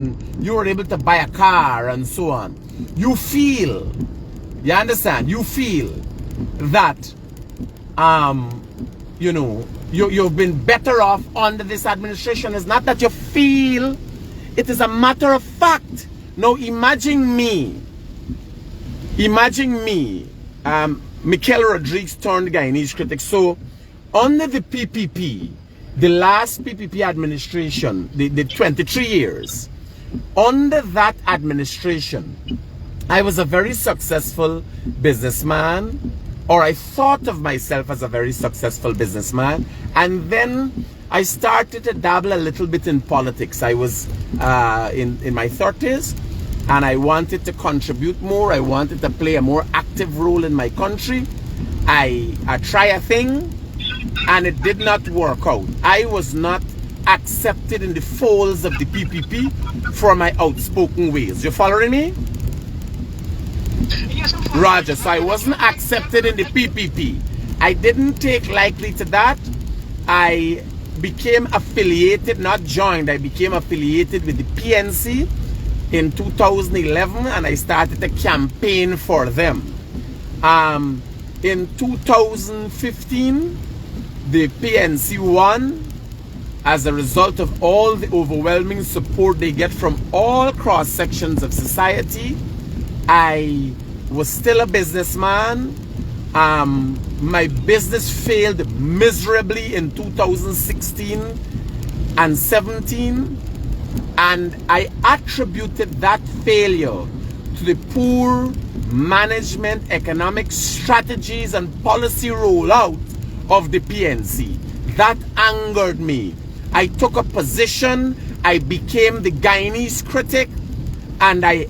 you were able to buy a car and so on. You feel, you understand? You feel that, you know, you've been better off under this administration. It's not that you feel, it is a matter of fact. Now imagine me, Mikel Rodriguez turned Guyanese Critic. So under the PPP, the last PPP administration, the 23 years, under that administration, I was a very successful businessman, or I thought of myself as a very successful businessman. And then I started to dabble a little bit in politics. I was in my 30s, and I wanted to contribute more. I wanted to play a more active role in my country. I try a thing, and it did not work out. I was not accepted in the folds of the PPP for my outspoken ways. You following me? Yes, I'm following. Roger, so I wasn't accepted in the PPP. I didn't take lightly to that. I became affiliated, not joined, I became affiliated with the PNC in 2011, and I started to campaign for them. In 2015, the PNC won as a result of all the overwhelming support they get from all cross sections of society. I was still a businessman. My business failed miserably in 2016 and 17, and I attributed that failure to the poor management, economic strategies and policy rollout of the PNC. That angered me. I took a position. I became the Guyanese Critic, and I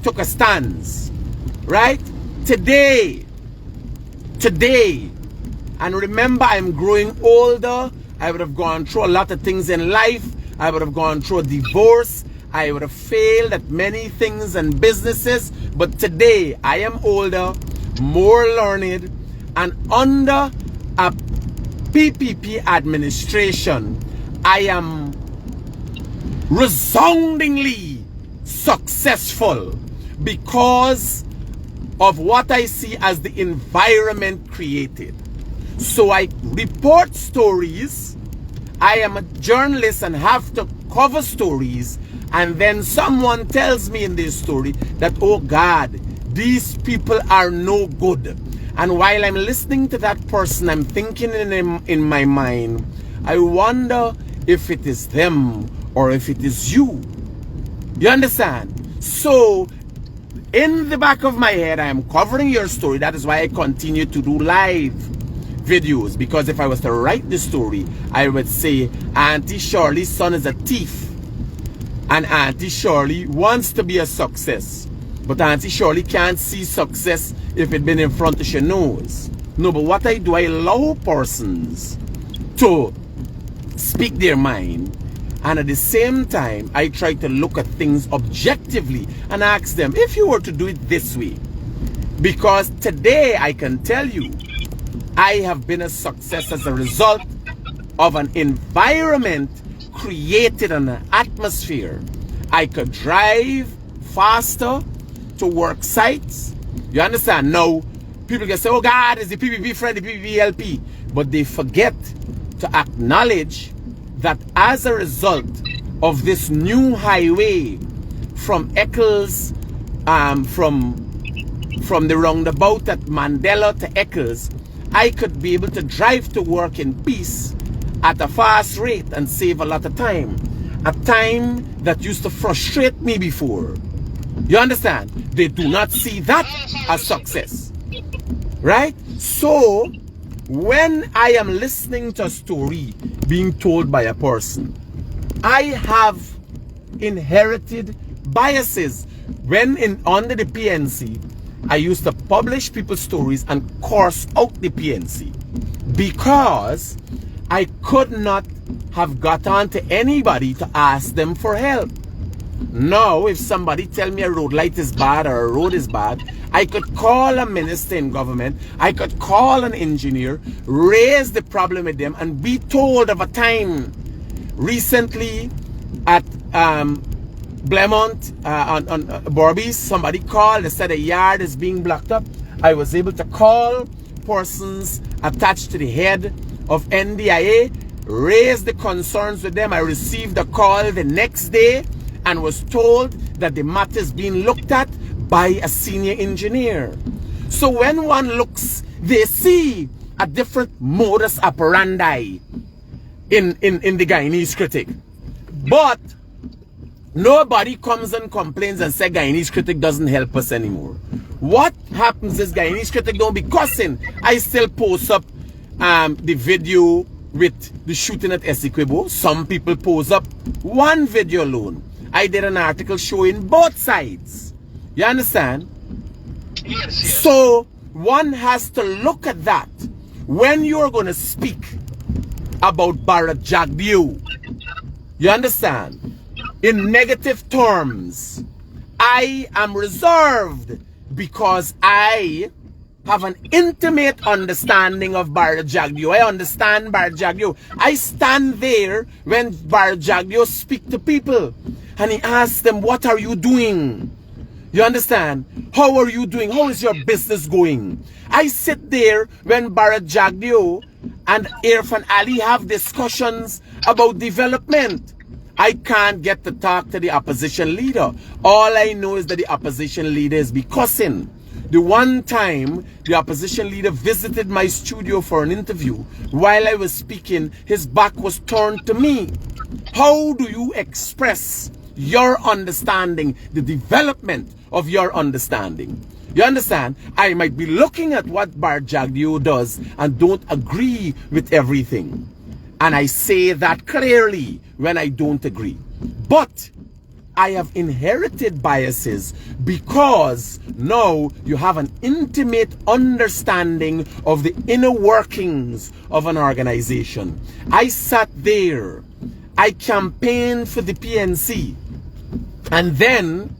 took a stance. Right? Today, and remember, I'm growing older. I would have gone through a lot of things in life. I would have gone through a divorce. I would have failed at many things and businesses. But today, I am older, more learned, and under a PPP administration, I am resoundingly successful because of what I see as the environment created. So I report stories. I am a journalist and have to cover stories, and then someone tells me in this story that, oh God, these people are no good. And while I'm listening to that person, I'm thinking in my mind, I wonder if it is them or if it is you. You understand? So in the back of my head, I am covering your story. That is why I continue to do live videos, because if I was to write the story, I would say Auntie Shirley's son is a thief, and Auntie Shirley wants to be a success, but Auntie Shirley can't see success if it been in front of your nose. No, but what I do, I allow persons to speak their mind, and at the same time I try to look at things objectively and ask them, if you were to do it this way, because today I can tell you I have been a success as a result of an environment created, an atmosphere. I could drive faster to work sites. You understand? Now, people can say, oh God, is the PPP friend, the PPP LP. But they forget to acknowledge that as a result of this new highway from Eccles, from the roundabout at Mandela to Eccles, I could be able to drive to work in peace at a fast rate and save a lot of time. A time that used to frustrate me before. You understand? They do not see that as success. Right? So, when I am listening to a story being told by a person, I have inherited biases. When under the PNC, I used to publish people's stories and curse out the PNC because I could not have got on to anybody to ask them for help. Now, if somebody tell me a road light is bad or a road is bad, I could call a minister in government, I could call an engineer, raise the problem with them, and be told of a time recently at Blemont, on Borby, somebody called. They said a yard is being blocked up. I was able to call persons attached to the head of NDIA, raise the concerns with them. I received a call the next day and was told that the matter is being looked at by a senior engineer. So when one looks, they see a different modus operandi in the Guyanese Critic. But nobody comes and complains and says Guyanese Critic doesn't help us anymore. What happens is Guyanese Critic don't be cussing. I still post up the video with the shooting at Essequibo. Some people post up one video alone. I did an article showing both sides. You understand? Yes. So one has to look at that when you're going to speak about Barajagdio. You understand? In negative terms, I am reserved because I have an intimate understanding of Barajagdio. I understand Barajagdio. I stand there when Barajagdio speak to people and he asks them, what are you doing? You understand? How are you doing? How is your business going? I sit there when Barajagdio and Irfan Ali have discussions about development. I can't get to talk to the opposition leader. All I know is that the opposition leader is be cussing. The one time the opposition leader visited my studio for an interview, while I was speaking, his back was turned to me. How do you express your understanding, the development of your understanding? You understand? I might be looking at what Barajagdio does and don't agree with everything. And I say that clearly when I don't agree. But I have inherited biases because now you have an intimate understanding of the inner workings of an organization. I sat there. I campaigned for the PNC. And then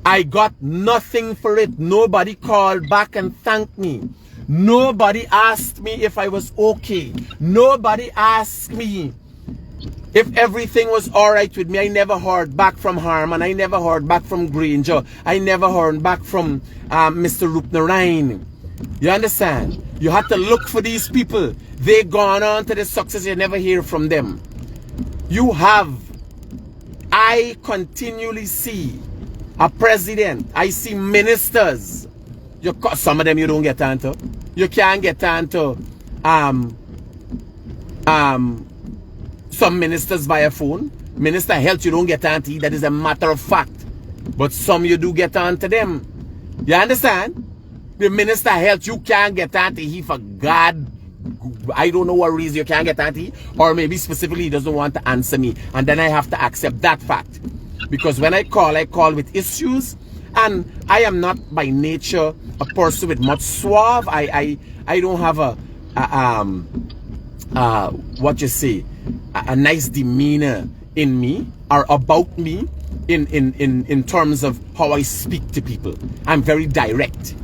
I got nothing for it. Nobody called back and thanked me. Nobody asked me if I was okay. Nobody asked me if everything was all right with me. I never heard back from Harman. I never heard back from Granger. I never heard back from Mr. Rupnarain. You understand? You have to look for these people. They gone on to the success. You never hear from them. You have. I continually see a president. I see ministers. Some of them you don't get onto. You can't get onto some ministers via phone. Minister of Health you don't get onto. That is a matter of fact. But some you do get onto them. You understand? The Minister of Health you can't get onto. He for God. I don't know what reason you can't get onto. Or maybe specifically he doesn't want to answer me. And then I have to accept that fact. Because when I call with issues. And I am not by nature a person with much suave. I don't have a nice demeanor in me or about me in terms of how I speak to people. I'm very direct.